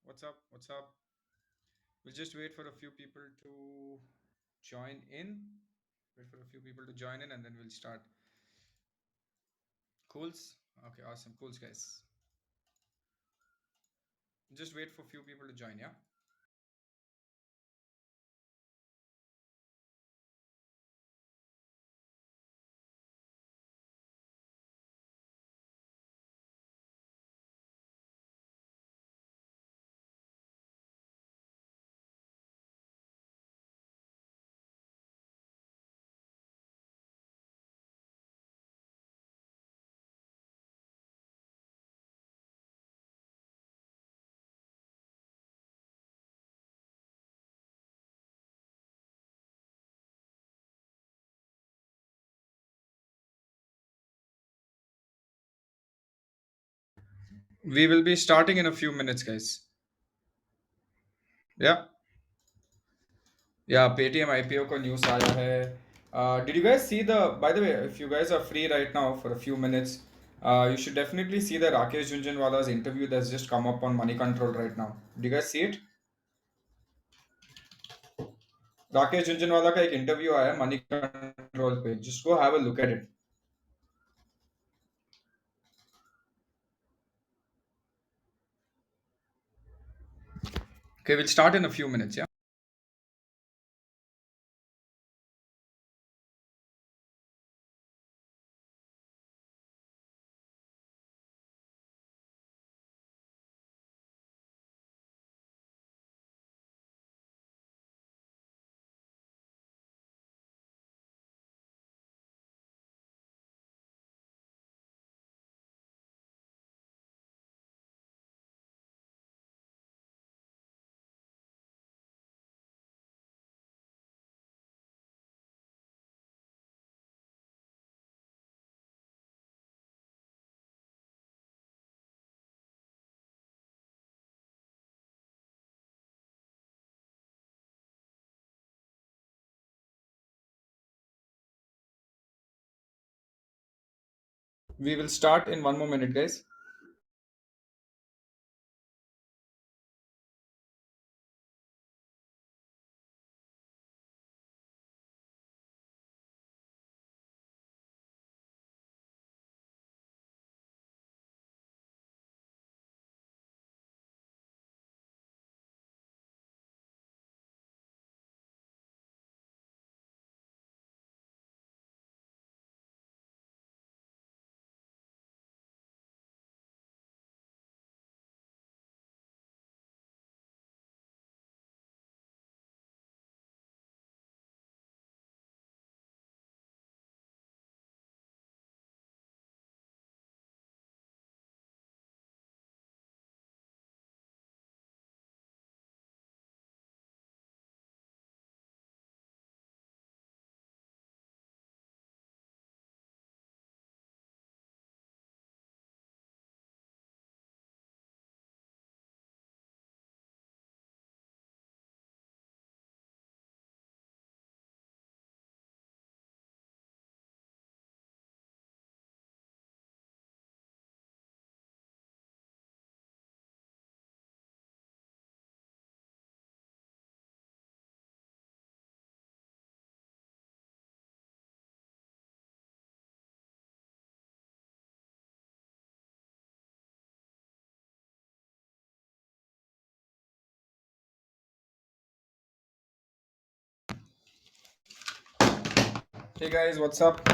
What's up? What's up? We'll just wait for a few people to join in. Wait for a few people to join in and then we'll start. Cools? Okay, awesome. Cools, guys. Just wait for a few people to join, yeah? We will be starting in a few minutes, guys. Yeah. Yeah, Paytm IPO का news आया है. Did you guys see the? By the way, if you guys are free right now for a few minutes, you should definitely see the Rakesh Jhunjhunwala's interview that's just come up on Money Control right now. Do you guys see it? Rakesh Jhunjhunwala का एक interview आया है money control पे. Just go have a look at it. Okay, we'll start in a few minutes. Yeah. We will start in one more minute, guys. Hey guys, what's up?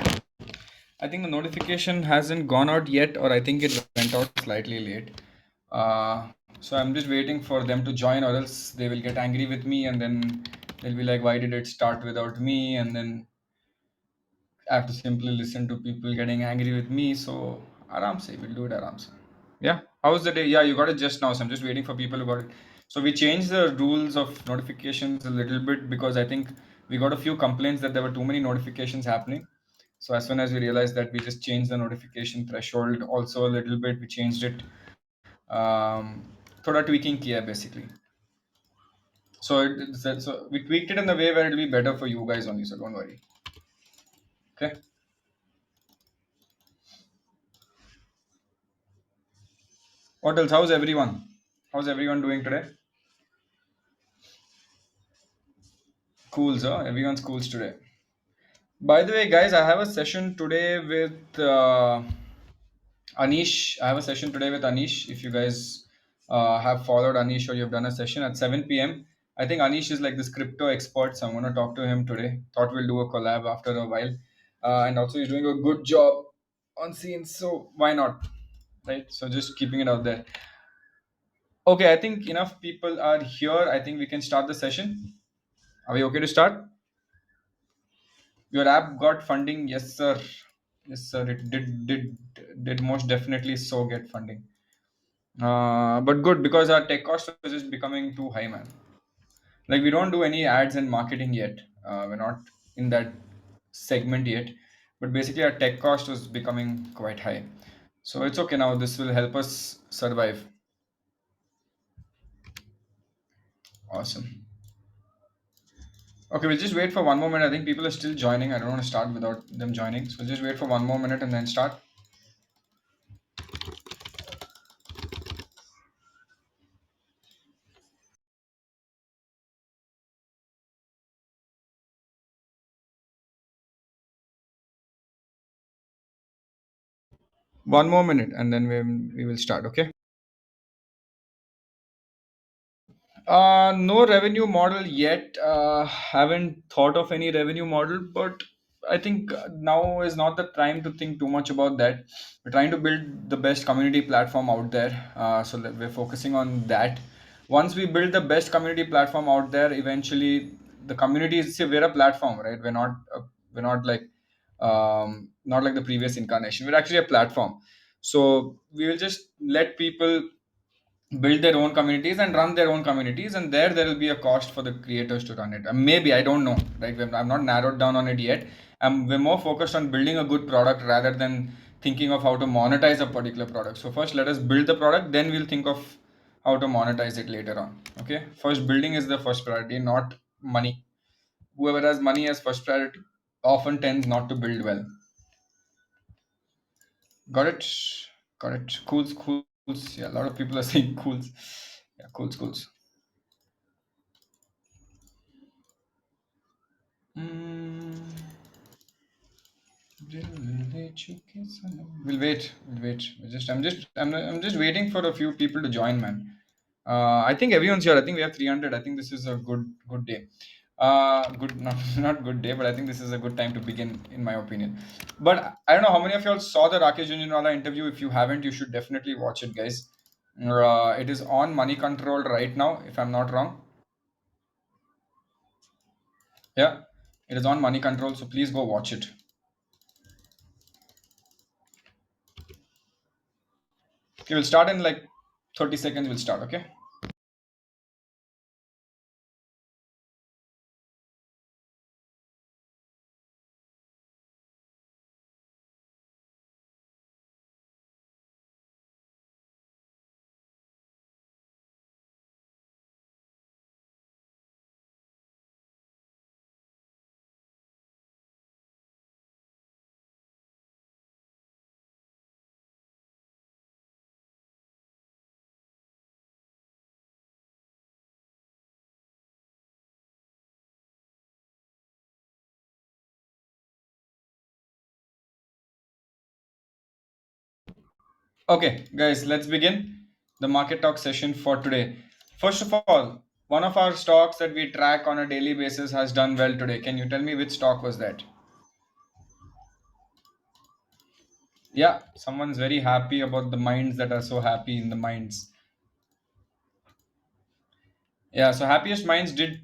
I think the notification hasn't gone out yet, or I think it went out slightly late. Uh, so I'm just waiting for them to join, or else they will get angry with me, and then they'll be like, "Why did it start without me?" And then I have to simply listen to people getting angry with me. So aram se, we'll do it aram se. Yeah. How's the day? Yeah, you got it just now. So I'm just waiting for people who got it. So we changed the rules of notifications a little bit because I think we got a few complaints that there were too many notifications happening. So as soon as we realized that, we just changed the notification threshold also a little bit. We changed it. थोड़ा tweaking किया है basically. So we tweaked it in the way where it'll be better for you guys only. So don't worry. Okay. What else? How's everyone? How's everyone doing today? Cool, sir. Everyone's cool today. By the way, guys, I have a session today with Anish. I have a session today with Anish. If you guys have followed Anish or you've done a session at 7 p.m., I think Anish is like this crypto expert. So I'm going to talk to him today. Thought we'll do a collab after a while. And also, he's doing a good job on scenes. So why not? Right? So just keeping it out there. Okay, I think enough people are here. I think we can start the session. Are we okay to start? Your app got funding, yes, sir. Yes, sir. It did most definitely so get funding. But good because our tech cost was just becoming too high, man. Like we don't do any ads and marketing yet. We're not in that segment yet. But basically, our tech cost was becoming quite high. So it's okay now. This will help us survive. Awesome. Okay, we'll just wait for one more minute. I think people are still joining. I don't want to start without them joining. So we'll just wait for one more minute and then start. One more minute and then we will start. Okay. No revenue model yet. Haven't thought of any revenue model, but I think now is not the time to think too much about that. We're trying to build the best community platform out there, so that we're focusing on that. Once we build the best community platform out there, eventually the community is, see, we're a platform, right? We're not like not like the previous incarnation. We're actually a platform, so we will just let people build their own communities and run their own communities, and there will be a cost for the creators to run it. Maybe, I don't know, like I'm not narrowed down on it yet. We're more focused on building a good product rather than thinking of how to monetize a particular product. So first let us build the product, then we'll think of how to monetize it later on. Okay, first building is the first priority, not money. Whoever has money as first priority often tends not to build well. Got it. Got it. Cools. Yeah, a lot of people are saying cools. Yeah, cools. Mm, we'll wait. We'll wait. I'm just waiting for a few people to join, man. I think everyone's here. I think we have 300. I think this is a good day. Good, not not good day, but I think this is a good time to begin, in my opinion. But I don't know how many of y'all saw the Rakesh Junjunwala interview. If you haven't, you should definitely watch it, guys. It is on Money Control right now, if I'm not wrong. Yeah, it is on Money Control, so please go watch it. Okay, we'll start in like 30 seconds. We'll start. Okay. Okay, guys, let's begin the market talk session for today. First of all, one of our stocks that we track on a daily basis has done well today. Can you tell me which stock was that? Yeah, someone's very happy about the minds that are so happy in the minds. Yeah, so Happiest Minds did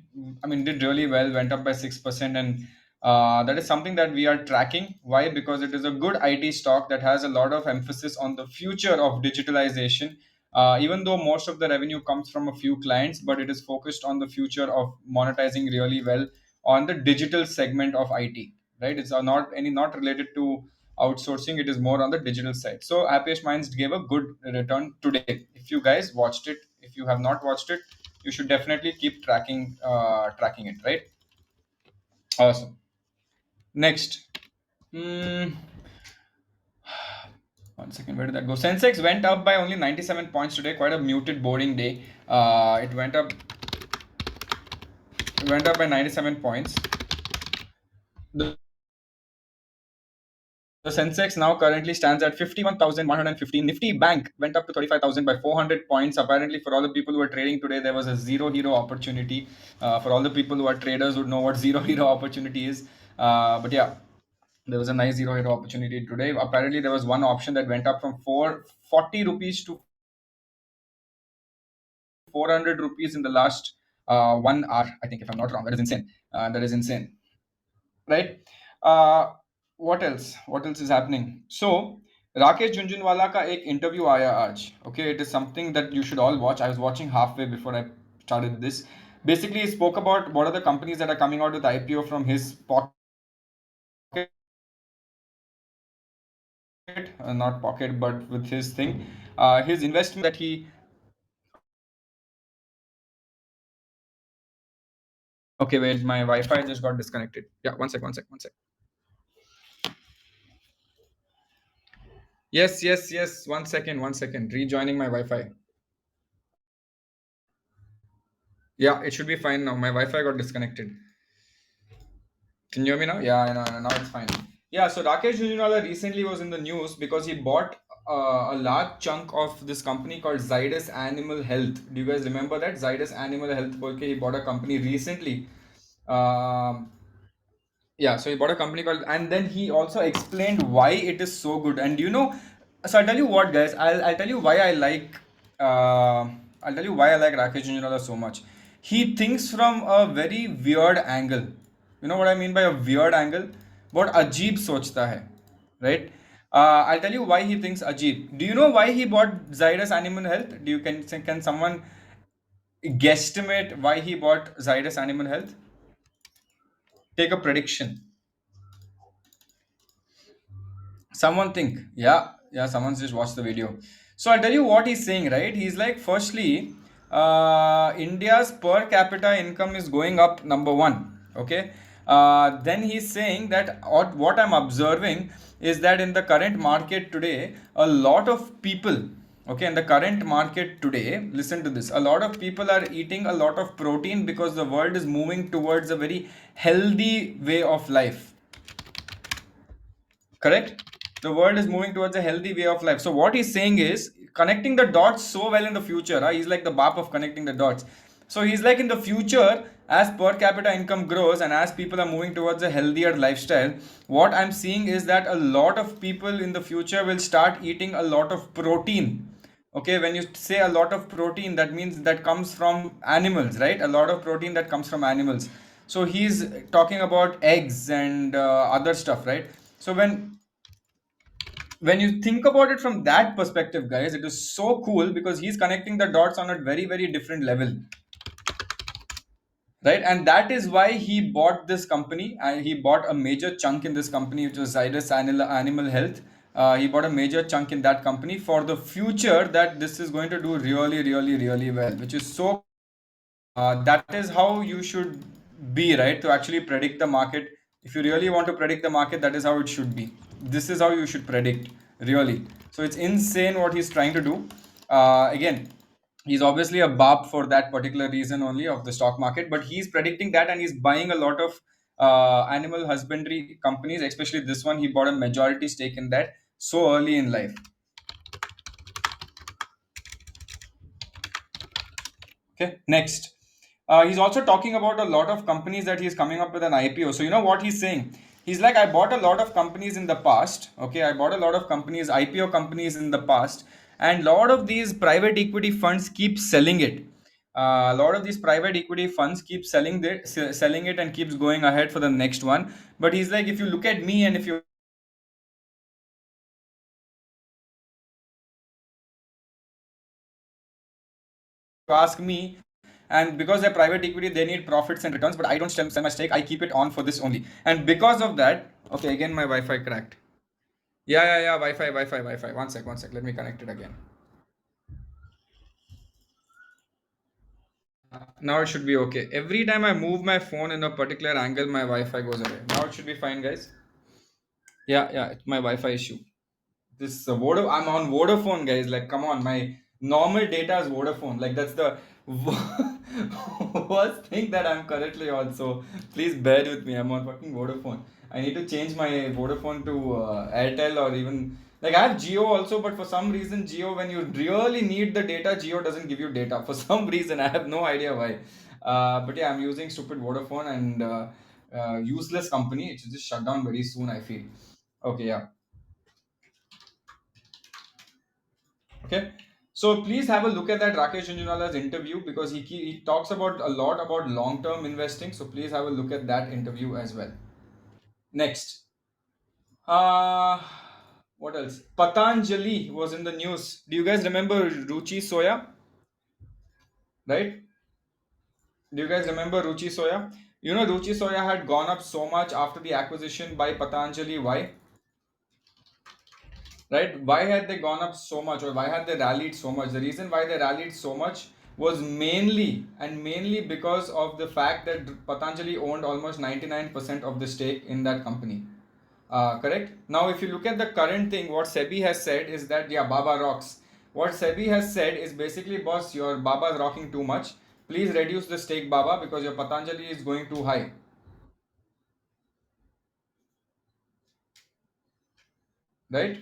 really well, went up by 6%, and that is something that we are tracking. Why? Because it is a good IT stock that has a lot of emphasis on the future of digitalization. Even though most of the revenue comes from a few clients, but it is focused on the future of monetizing really well on the digital segment of IT. Right? It's not related to outsourcing. It is more on the digital side. So Happiest Minds gave a good return today. If you guys watched it, if you have not watched it, you should definitely keep tracking it, right? Awesome. Next. Hmm. One second, where did that go? Sensex went up by only 97 points today. Quite a muted boarding day. It went up by 97 points. The, the Sensex now currently stands at 51,115. Nifty Bank went up to 35,000 by 400 points. Apparently, for all the people who are trading today, there was a zero hero opportunity. For all the people who are traders would know what zero hero opportunity is. But yeah, there was a nice zero hero opportunity today. Apparently, there was one option that went up from 440 rupees to 400 rupees in the last 1 hour. I think, if I'm not wrong, that is insane. That is insane, right? uh, what else, what else is happening? So Rakesh Jhunjhunwala का एक interview आया आज. Okay, it is something that you should all watch. I was watching halfway before I started this. Basically, he spoke about what are the companies that are coming out with IPO from his pocket, not pocket, but with his thing, his investment that he. Okay, wait, my Wi-Fi just got disconnected. Yeah, one sec. Yes. 1 second. Rejoining my Wi-Fi. Yeah, it should be fine now. My Wi-Fi got disconnected. Can you hear me now? Yeah, I know. Now it's fine. Yeah, so Rakesh Jhunjhunwala recently was in the news because he bought a large chunk of this company called Zydus Animal Health. Do you guys remember that? Zydus Animal Health, because he bought a company recently. Um, yeah, so he bought a company called, and then he also explained why it is so good. And so I'll tell you what, guys. I'll tell you why I like. I'll tell you why I like Rakesh Jhunjhunwala so much. He thinks from a very weird angle. You know what I mean by a weird angle? बहुत अजीब सोचता है, right? I'll tell you why he thinks अजीब. Do you know why he bought Zydus Animal Health? Can someone guesstimate why he bought Zydus Animal Health? Take a prediction. Someone think, yeah, someone's just watched the video. So I'll tell you what he's saying, right? He's like, firstly, India's per capita income is going up, number one. Okay. Then he's saying that what I'm observing is that in the current market today, a lot of people, okay, in the current market today, listen to this, a lot of people are eating a lot of protein because the world is moving towards a very healthy way of life. Correct? The world is moving towards a healthy way of life. So what he's saying is connecting the dots so well in the future. He's like the bap of connecting the dots. So he's like, in the future, as per capita income grows and as people are moving towards a healthier lifestyle, what I'm seeing is that a lot of people in the future will start eating a lot of protein. Okay, when you say a lot of protein, that means that comes from animals, right? A lot of protein that comes from animals. So he's talking about eggs and other stuff, right? So when you think about it from that perspective, guys, it is so cool because he's connecting the dots on a very, very different level, right? And that is why he bought this company, and he bought a major chunk in this company, which was Zydus Animal Health. He bought a major chunk in that company for the future, that this is going to do really, really, really well, which is so. That is how you should be, right? To actually predict the market. If you really want to predict the market, that is how it should be. This is how you should predict, really. So it's insane what he's trying to do. Again, he's obviously a bab for that particular reason only of the stock market, but he's predicting that, and he's buying a lot of animal husbandry companies, especially this one. He bought a majority stake in that so early in life. Okay, next. He's also talking about a lot of companies that he's coming up with an IPO. So, you know what he's saying? He's like, I bought a lot of companies in the past. Okay, I bought a lot of companies, IPO companies in the past, and a lot of these private equity funds keep selling it. A lot of these private equity funds keep selling it and keeps going ahead for the next one. But he's like, if you look at me and if you ask me, and because they're private equity, they need profits and returns, but I don't sell my stake. I keep it on for this only, and because of that, okay, again my Wi-Fi cracked. Yeah, Wi-Fi. One sec, let me connect it again. Now it should be okay. Every time I move my phone in a particular angle, my Wi-Fi goes away. Now it should be fine, guys. Yeah, it's my Wi-Fi issue. this I'm on Vodafone, guys. Like, come on, my normal data is Vodafone. Like, that's the worst thing that I'm currently on. So please bear with me. I'm on fucking Vodafone. I need to change my Vodafone to Airtel, or even like I have Geo also, but for some reason Geo, when you really need the data, Geo doesn't give you data for some reason. I have no idea why. But yeah, I'm using stupid Vodafone, and useless company. It should just shut down very soon, I feel. Okay, yeah. Okay. So please have a look at that Rakesh Jhunjhunwala's interview, because he talks about a lot about long term investing. So please have a look at that interview as well. Next. Uh, what else? Patanjali was in the news. Do you guys remember Ruchi Soya? Right? Do you guys remember Ruchi Soya? You know, Ruchi Soya had gone up so much after the acquisition by Patanjali. Why? Right? Why had they gone up so much, or why had they rallied so much? The reason why they rallied so much was mainly because of the fact that Patanjali owned almost 99% of the stake in that company. Correct. Now, if you look at the current thing, what SEBI has said is that, yeah, Baba rocks. What SEBI has said is basically, boss, your Baba is rocking too much. Please reduce the stake, Baba, because your Patanjali is going too high. Right?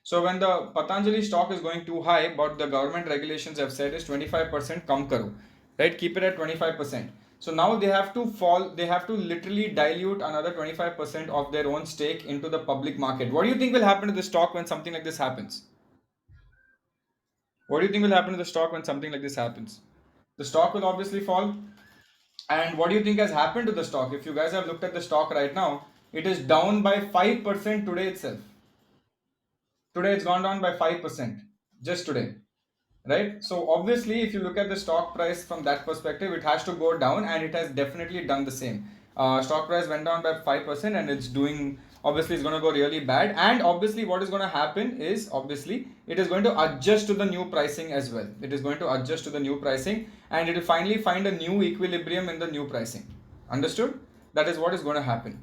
So when the Patanjali stock is going too high, what the government regulations have said is 25% kam karo, right? Keep it at 25%. So now they have to literally dilute another 25% of their own stake into the public market. What do you think will happen to the stock when something like this happens? What do you think will happen to the stock when something like this happens? The stock will obviously fall. And what do you think has happened to the stock? If you guys have looked at the stock right now, it is down by 5% today itself. Today it's gone down by 5% just today, right? So obviously, if you look at the stock price from that perspective, it has to go down, and it has definitely done the same. Stock price went down by 5%, and it's doing, obviously it's going to go really bad. And obviously what is going to happen is, obviously it is going to adjust to the new pricing as well. It is going to adjust to the new pricing, and it will finally find a new equilibrium in the new pricing. Understood? That is what is going to happen.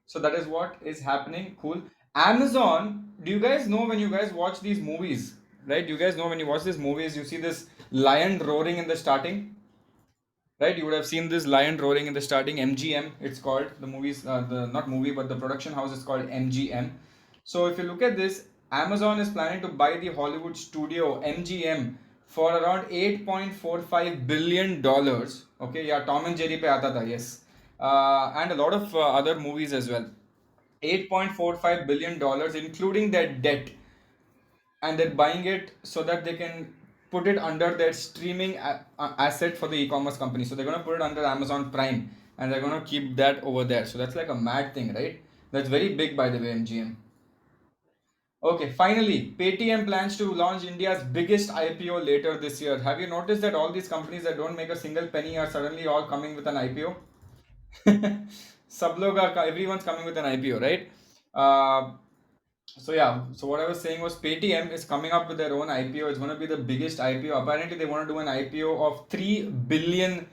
So that is what is happening. Cool. Amazon, do you guys know, when you guys watch these movies, right? You guys know, when you watch these movies, you see this lion roaring in the starting, right? You would have seen this lion roaring in the starting. MGM, it's called. The movies, the not movie, but the production house is called MGM. So if you look at this, Amazon is planning to buy the Hollywood studio MGM for around $8.45 billion. Okay, yeah, Tom and Jerry pe aata tha, yes. And a lot of other movies as well. $8.45 billion, including their debt, and they're buying it so that they can put it under their streaming asset for the e-commerce company. So they're going to put it under Amazon Prime, and they're going to keep that over there. So that's like a mad thing, right? That's very big, by the way, MGM. Okay, finally, Paytm plans to launch India's biggest IPO later this year. Have you noticed that all these companies that don't make a single penny are suddenly all coming with an IPO? Everyone's coming with an IPO, right? Uh, so yeah, so what I was saying was, Paytm is coming up with their own IPO. It's going to be the biggest IPO. Apparently, they want to do an IPO of $3 billion.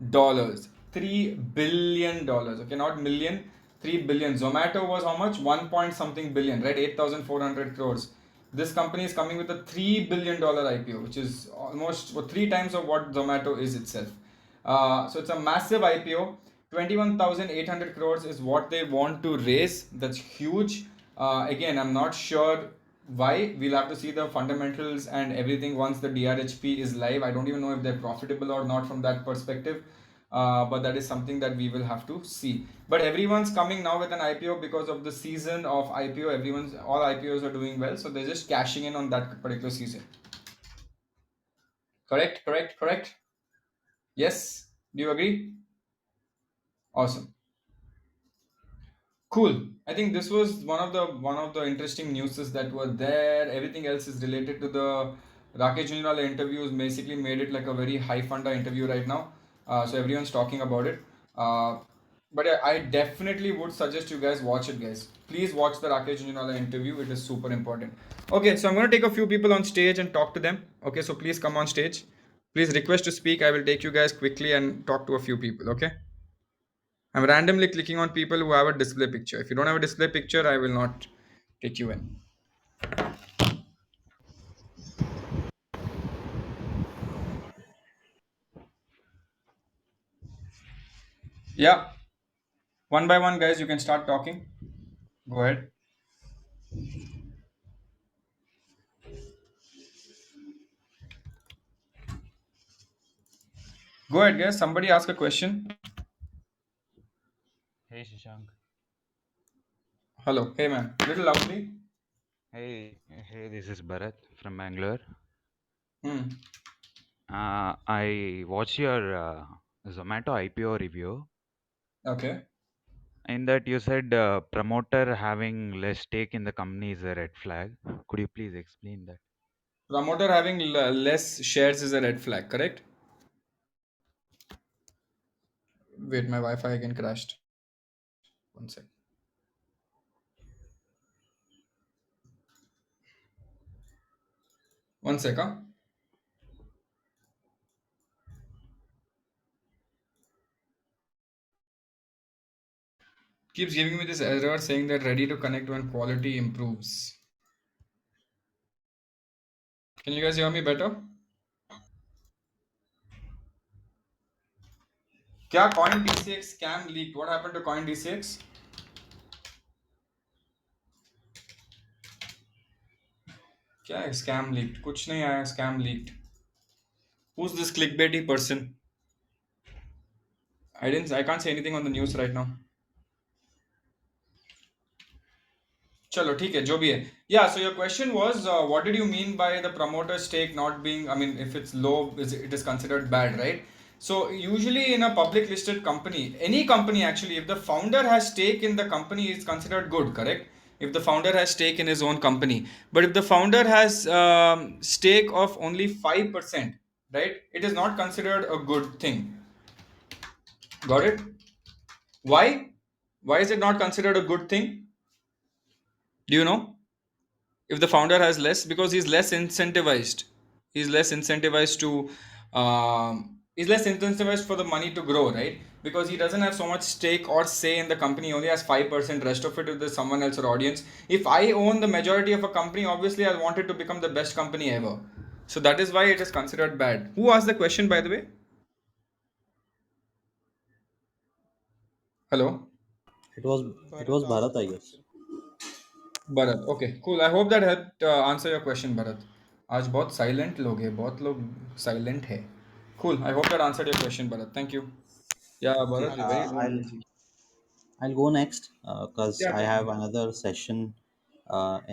$3 billion. Okay, not million. 3 billion. Zomato was how much? One point something billion, right? 8,400 crores. This company is coming with a $3 billion IPO, which is almost three times of what Zomato is itself. So it's a massive IPO. 21,800 crores is what they want to raise. That's huge. Again, I'm not sure why. We'll have to see the fundamentals and everything once the DRHP is live. I don't even know if they're profitable or not from that perspective. But that is something that we will have to see. But everyone's coming now with an IPO because of the season of IPO. All IPOs are doing well, so they're just cashing in on that particular season. Correct, correct, correct. Yes. Do you agree? Awesome. Cool. I think this was one of the interesting newses that were there. Everything else is related to the Rakesh Jhunjhunwala interviews. Basically, made it like a very high funda interview right now. So everyone's talking about it. But yeah, I definitely would suggest you guys watch it, guys. Please watch the Rakesh Jhunjhunwala interview. It is super important. Okay, so I'm gonna take a few people on stage and talk to them. Okay, so please come on stage. Please request to speak. I will take you guys quickly and talk to a few people. Okay. I'm randomly clicking on people who have a display picture. If you don't have a display picture, I will not. take you in. Yeah, one by one, guys, you can start talking. Go ahead. Go ahead, guys. Somebody ask a question. Hey Shashank. Hello. Hey, man. Little loudly. Hey, this is Bharat from Bangalore. Hmm. I watched your Zomato IPO review. Okay. In that, you said promoter having less stake in the company is a red flag. Could you please explain that? Promoter having less shares is a red flag, correct? Wait, my Wi-Fi again crashed. One sec. One sec, huh? Keeps giving me this error saying that ready to connect when quality improves. Can you guys hear me better? क्या coin D6 scam leaked? What happened to coin D6? क्या है scam leaked? कुछ नहीं आया scam leaked. Who's this clickbaity person? I can't say anything on the news right now. चलो ठीक है जो भी है. Yeah, so your question was what did you mean by the promoter stake not being, I mean, if it's low, it is considered bad, right? So usually in a public listed company, any company actually, if the founder has stake in the company, it's considered good, correct? If the founder has stake in his own company, but if the founder has stake of only 5%, right, it is not considered a good thing. Got it? Why is it not considered a good thing? Do you know? If the founder has less, because he's less incentivized for the money to grow, right? Because he doesn't have so much stake or say in the company. He only has 5%. Rest of it if there's someone else or audience. If I own the majority of a company, obviously I want it to become the best company ever. So that is why it is considered bad. Who asked the question, by the way? Hello. It was it Bharat was asked Bharat, the I guess. question. Bharat. Okay, cool. I hope that helped answer your question, Bharat. आज बहुत silent लोग हैं, बहुत लोग silent है. Cool. I hope that answered your question, Bharat. Thank you. Yeah, Okay, Bharat, you're Hello, very low I'll energy. I'll go next because Yeah, I take have it. another session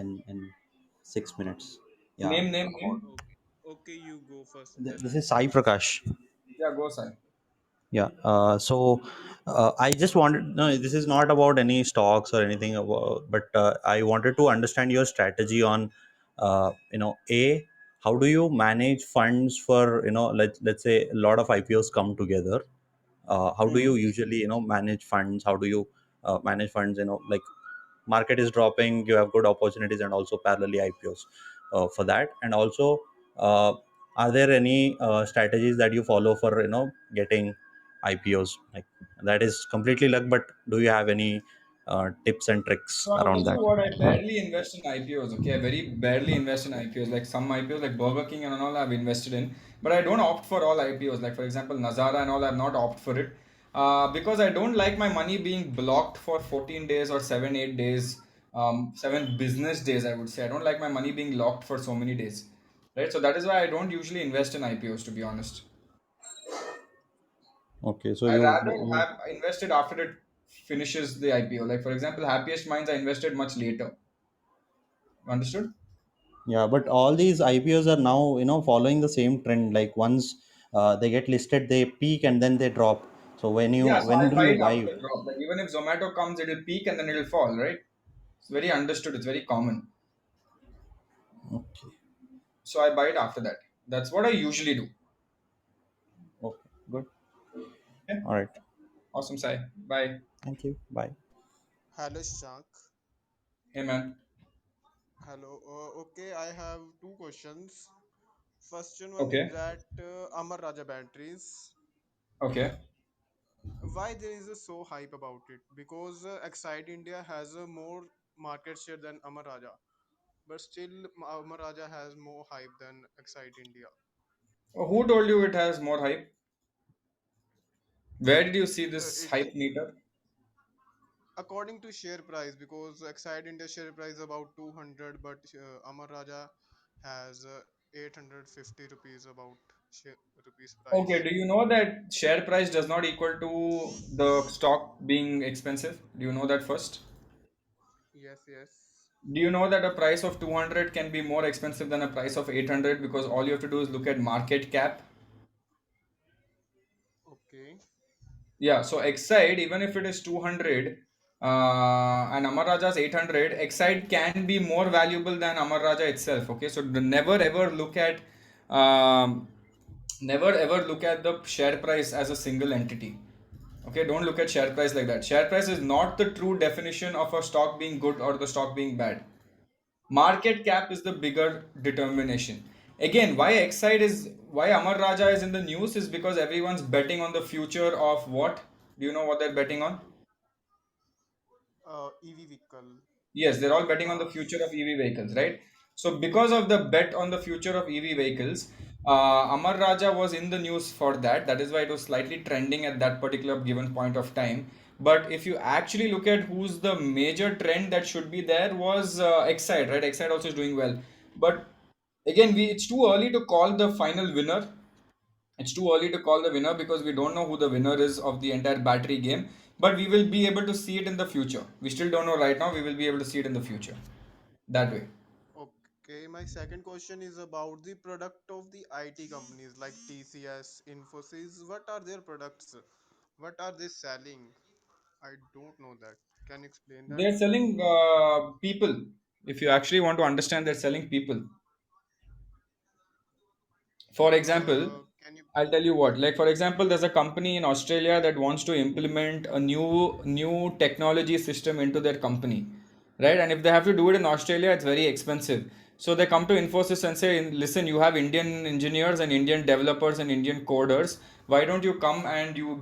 in 6 minutes. Yeah, Name. about okay, okay, you go first, then this I'll is go. Sai Prakash. Yeah, go, Sai. Yeah. I just wanted, no, this is not about any stocks or anything, but I wanted to understand your strategy on, how do you manage funds for, let's say a lot of IPOs come together. How do Hmm. you usually, manage funds? How do you manage funds? Like market is dropping, you have good opportunities and also parallelly IPOs for that. And also, uh, are there any strategies that you follow for getting IPOs? Like that is completely luck, but do you have any tips and tricks So I will around tell you that? what, I barely invest in IPOs, okay? I very barely invest in IPOs. Like some IPOs like Burger King and all I've invested in, but I don't opt for all IPOs. Like for example, Nazara and all, I've not opt for it. Because I don't like my money being blocked for 14 days or 7, 8 days, 7 business days, I would say. I don't like my money being locked for so many days, right? So that is why I don't usually invest in IPOs, to be honest. Okay, so I you, rather have invested after it finishes the IPO. Like for example, Happiest Minds, I invested much later. Understood? yeah, but all these IPOs are now following the same trend. Like once they get listed, they peak and then they drop. So Yeah, so when I do buy you it after buy? the drop. Like even if Zomato comes, it'll peak and then it'll fall, right? It's very understood. It's very common. Okay, So I buy it after that. That's what I usually do. okay, good. Okay. All right. Awesome, Sai. Bye. Thank you. Bye. Hello, Shashank. Hey, man. Hello. Okay, I have two questions. First one is Okay. that Amar Raja batteries. Okay. Why there is a so hype about it? Because Excite India has a more. market share than Amar Raja, but still Amar Raja has more hype than Excite India. Who told you it has more hype? Where did you see this It's hype meter? according to share price, because Excite India share price is about 200, but Amar Raja has 850 rupees about share, rupees Okay, price. do you know that share price does not equal to the stock being expensive? Do you know that first? Yes, yes. Do you know that a price of 200 can be more expensive than a price of 800 because all you have to do is look at market cap? Okay. Yeah, so Exide, even if it is 200 and Amar Raja's 800, Exide can be more valuable than Amar Raja itself. Okay, so never ever look at um, never ever look at the share price as a single entity. Okay, don't look at share price like that. Share price is not the true definition of a stock being good or the stock being bad. Market cap is the bigger determination. Again, why Amar Raja is in the news is because everyone's betting on the future of what? Do you know what they're betting on? EV vehicle. Yes, they're all betting on the future of Cars. EV vehicles, right? So, because of the bet on the future of EV vehicles, Amar Raja was in the news for that. That is why it was slightly trending at that particular given point of time. But if you actually look at who's the major trend that should be there was Excite, right? Excite also is doing well. But again, it's too early to call the final winner. It's too early to call the winner because we don't know who the winner is of the entire battery game, but we will be able to see it in the future. We still don't know right now, we will be able to see it in the future. That way. Okay, my second question is about the product of the IT companies like TCS, Infosys. What are their products? What are they selling? I don't know that. Can you explain that? They're selling people. If you actually want to understand, they're selling people. For example, Can you? I'll tell you what. Like for example, there's a company in Australia that wants to implement a new technology system into their company, right? And if they have to do it in Australia, it's very expensive. So they come to Infosys and say, "Listen, you have Indian engineers and Indian developers and Indian coders. Why don't you come and you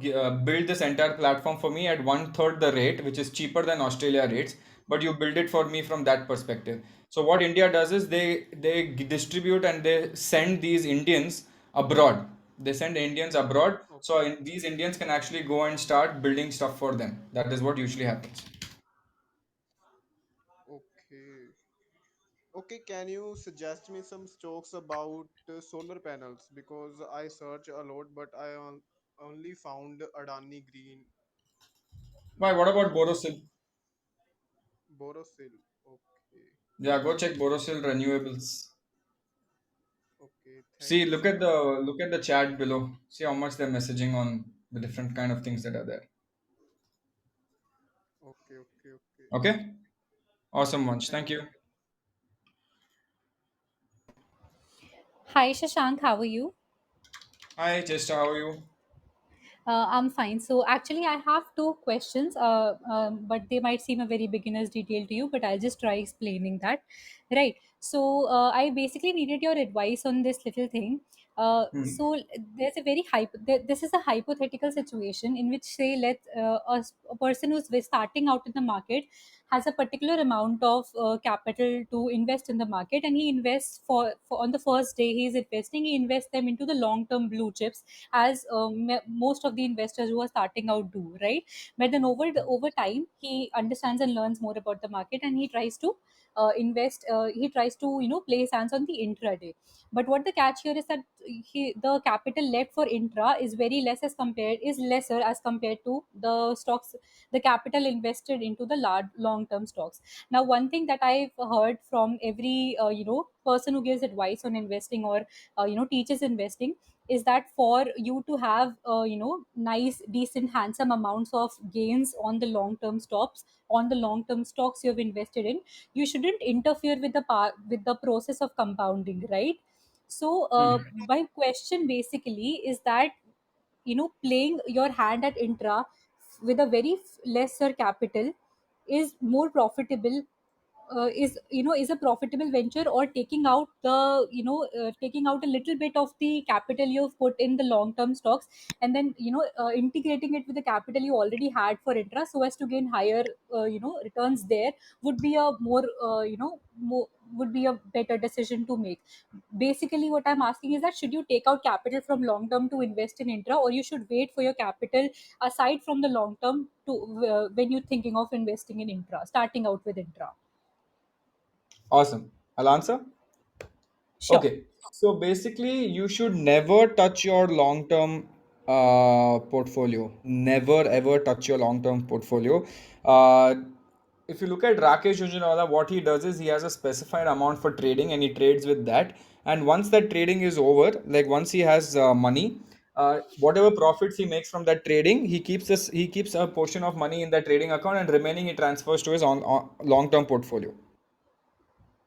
build this entire platform for me at one third the rate, which is cheaper than Australia rates, but you build it for me from that perspective." So what India does is they distribute and they send these Indians abroad. They send Indians abroad, so Okay, these Indians can actually go and start building stuff for them. That is what usually happens. okay, okay. Can you suggest me some stocks about solar panels? Because I search a lot, but only found Adani Green, Why? What nothing about else. Borosil? Borosil. Okay, Yeah, go check Borosil Renewables. okay. See, Thank you so much. look at the chat below. See how much they're messaging on the different kind of things that are there. Okay, okay, okay. Okay, awesome Okay, bunch. Thank thank you. you. Hi, Shashank. How are you? Hi, Chester. How are you? I'm fine. So, actually, I have two questions, but they might seem a very beginner's detail to you, but I'll just try explaining that. Right. So, I basically needed your advice on this little thing. Hmm. So, there's a very this is a hypothetical situation in which, say, a person who's starting out in the market has a particular amount of capital to invest in the market, and he invests for on the first day he is investing, he invests them into the long term blue chips, as most of the investors who are starting out do, right? But then over time he understands and learns more about the market, and he tries to invest he tries to play his hands on the intraday. But what the catch here is that the capital left for intra is very less as compared is lesser as compared to the stocks, the capital invested into the large long term stocks. Now, one thing that I've heard from every person who gives advice on investing, or teaches investing, is that for you to have nice, decent, handsome amounts of gains on the long term stocks you have invested in, you shouldn't interfere with with the process of compounding, right? So Hmm. my question basically is that, playing your hand at intra with a very lesser capital is more profitable, is is a profitable venture, or taking out the taking out a little bit of the capital you've put in the long term stocks, and then integrating it with the capital you already had for intra, so as to gain higher returns there, would be a more would be a better decision to make. Basically what I'm asking is that, should you take out capital from long term to invest in intra, or you should wait for your capital aside from the long term to when you're thinking of investing in intra, starting out with intra? Awesome. I'll answer. Sure. Okay. So basically, you should never touch your long-term portfolio. Never ever touch your long-term portfolio. Uh, if you look at Rakesh Jhunjhunwala, what he does is he has a specified amount for trading and he trades with that. And once that trading is over, like once he has money, whatever profits he makes from that trading, he keeps a portion of money in that trading account, and remaining he transfers to his on long-term portfolio.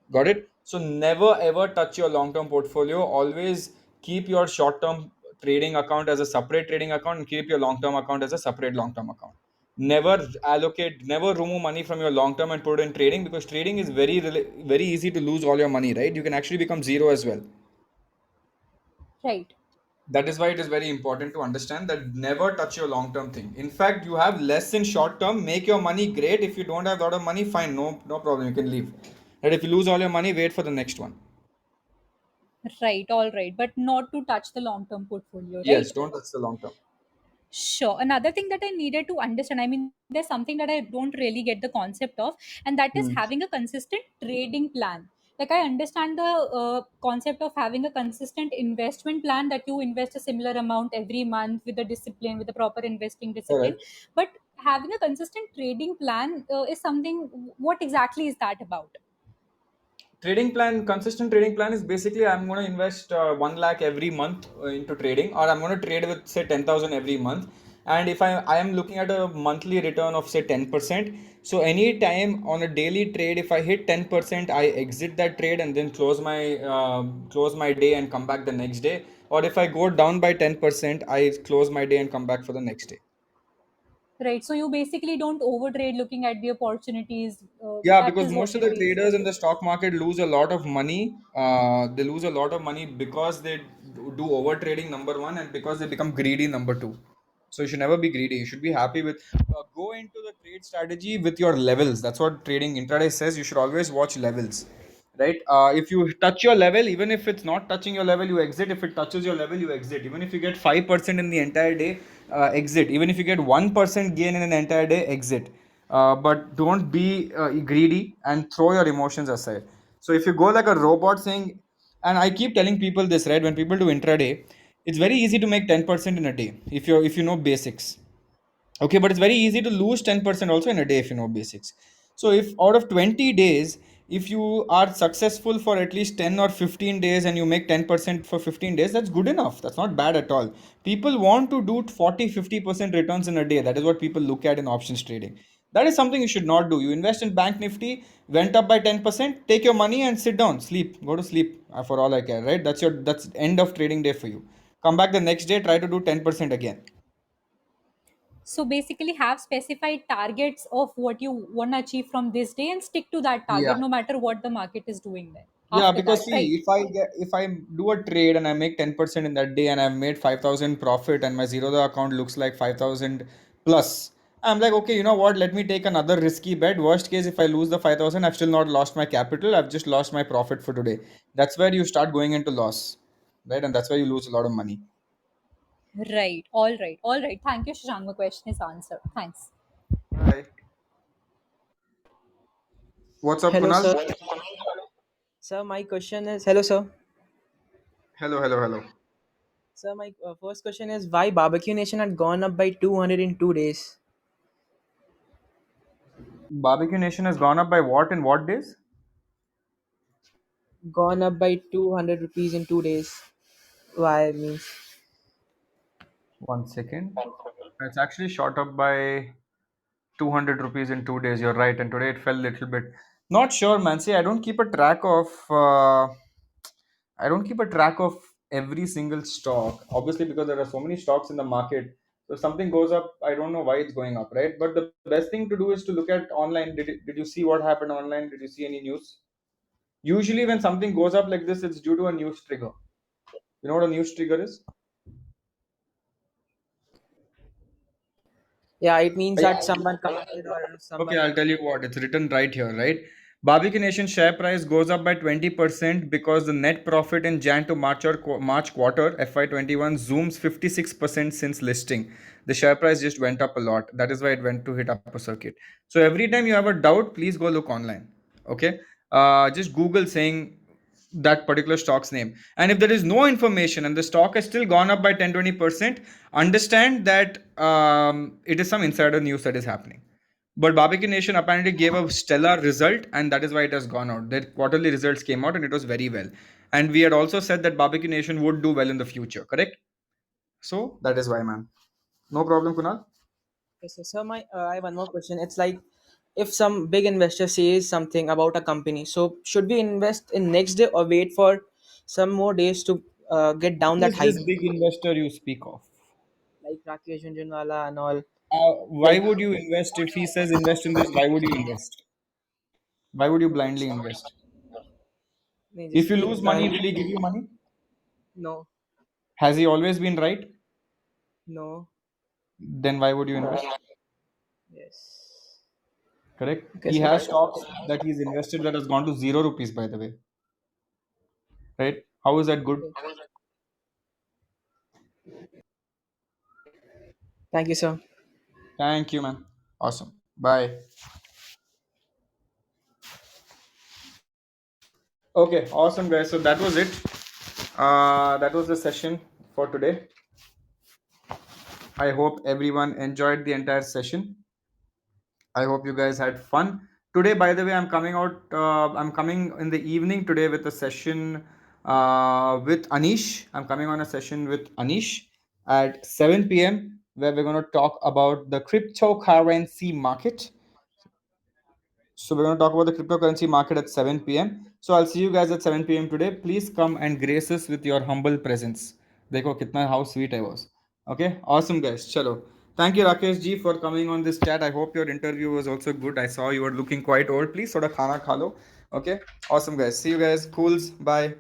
Got it? So never ever touch your long-term portfolio. Always keep your short-term trading account as a separate trading account and keep your long-term account as a separate long-term account. Never remove money from your long-term and put it in trading, because trading is very easy to lose all your money, right? You can actually become zero as well. Right. That is why it is very important to understand that never touch your long-term thing. In fact, you have less in short-term, make your money great. If you don't have a lot of money, fine, no problem, you can leave. And if you lose all your money, wait for the next one. Right, all right, but not to touch the long term portfolio, Yes, right? don't touch the long term. Sure. Another thing that I needed to understand, I mean, there's something that I don't really get the concept of, and that is Hmm. having a consistent trading plan. Like, I understand the concept of having a consistent investment plan, that you invest a similar amount every month with a discipline, with a proper investing discipline. Correct. But having a consistent trading plan is something, what exactly is that about? Consistent trading plan is basically I'm going to invest 1 lakh every month into trading, or I'm going to trade with say 10,000 every month. And if I am looking at a monthly return of say 10%, so any time on a daily trade, if I hit 10%, I exit that trade and then close my day and come back the next day. Or if I go down by 10%, I close my day and come back for the next day. Right. So you basically don't overtrade looking at the opportunities. Yeah, That because is what most of it the is. traders in the stock market lose a lot of money. They lose a lot of money because they do over trading, number one, and because they become greedy, number two. So you should never be greedy. You should be happy with go into the trade strategy with your levels. That's what trading intraday says. You should always watch levels, right? If you touch your level, even if it's not touching your level, you exit. If it touches your level, you exit. Even if you get 5% in the entire day, exit. Even if you get 1% gain in an entire day, exit. But don't be greedy and throw your emotions aside. So if you go like a robot saying, and I keep telling people this, right? When people do intraday, it's very easy to make 10% in a day if you know basics. Okay, but it's very easy to lose 10% also in a day if you know basics. So if out of 20 days, if you are successful for at least 10 or 15 days and you make 10% for 15 days, that's good enough. That's not bad at all. People want to do 40-50% returns in a day. That is what people look at in options trading. That is something you should not do. You invest in Bank Nifty, went up by 10%, take your money and sit down, sleep, go to sleep for all I care, right? That's end of trading day for you. Come back the next day, try to do 10% again. So basically, have specified targets of what you want to achieve from this day, and stick to that Yeah. target no matter what the market is doing then Yeah, after because that, right? see, if I do a trade and I make 10% in that day and I've made 5,000 profit and my Zerodha account looks like 5,000 plus, I'm like, okay, you know what? Let me take another risky bet. Worst case, if I lose the 5,000, I've still not lost my capital. I've just lost my profit for today. That's where you start going into loss, right? And that's where you lose a lot of money. Right. All right. All right. Thank you, Shashank. My question is answered. Thanks. Right. What's up, Hello, Kunal? sir. Sir, my question is hello, sir. Hello, hello, hello. Sir, my first question is why Barbecue Nation had gone up by 200 in 2 days? Barbecue Nation has gone up by what in what days? Gone up by 200 rupees in 2 days. Why means 1 second. It's actually shot up by 200 rupees in 2 days. You're right. And today it fell a little bit. Not sure, man. See, I don't keep a track of every single stock. Obviously, because there are so many stocks in the market. So if something goes up, I don't know why it's going up, right? But the best thing to do is to look at online. Did you see what happened online? Did you see any news? Usually, when something goes up like this, it's due to a news trigger. You know what a news trigger is? Yeah, it means Yeah. that someone commented or Okay, someone. I'll tell you what, it's written right here, right? Barbecue Nation share price goes up by 20% because the net profit in Jan to March quarter FY21 zooms 56% since listing. The share price just went up a lot. That is why it went to hit upper circuit. So every time you have a doubt, please go look online. Okay? Just Google saying that particular stock's name. And if there is no information and the stock has still gone up by 10-20%, understand that it is some insider news that is happening. But Barbecue Nation apparently gave a stellar result, and that is why it has gone out. Their quarterly results came out, and it was very well. And we had also said that Barbecue Nation would do well in the future, correct? So that is why, man. No problem, Kunal. Yes, sir. So I have one more question. It's like if some big investor says something about a company, so should we invest in next day or wait for some more days to get down Who that is hype? this big investor you speak of? Like Rakesh Jhunjhunwala and all. Why Like would you invest if he says invest in this? Why would you invest? Why would you no, blindly invest? If just you lose keep money, will he give you money? no, Has he always been right? no. Then why would you invest? Yes. Correct. Okay, He so has stocks that he's invested that has gone to 0 rupees, by the way. Right? How is that good? thank you, sir. Thank you, man. Awesome. Bye. Okay, awesome, guys. So that was it. That was the session for today. I hope everyone enjoyed the entire session. I hope you guys had fun. Today, by the way, I'm coming out. I'm coming in the evening today with a session with Anish. I'm coming on a session with Anish at 7 p.m. where we're going to talk about the cryptocurrency market. So we're going to talk about the cryptocurrency market at 7 p.m. So I'll see you guys at 7 p.m. today. Please come and grace us with your humble presence. देखो कितना how sweet I was. Okay, awesome guys. Chalo. Thank you Rakesh ji for coming on this chat. I hope your interview was also good. I saw you were looking quite old. Please sort of khana khalo. Okay, awesome guys. See you guys. Cools. Bye.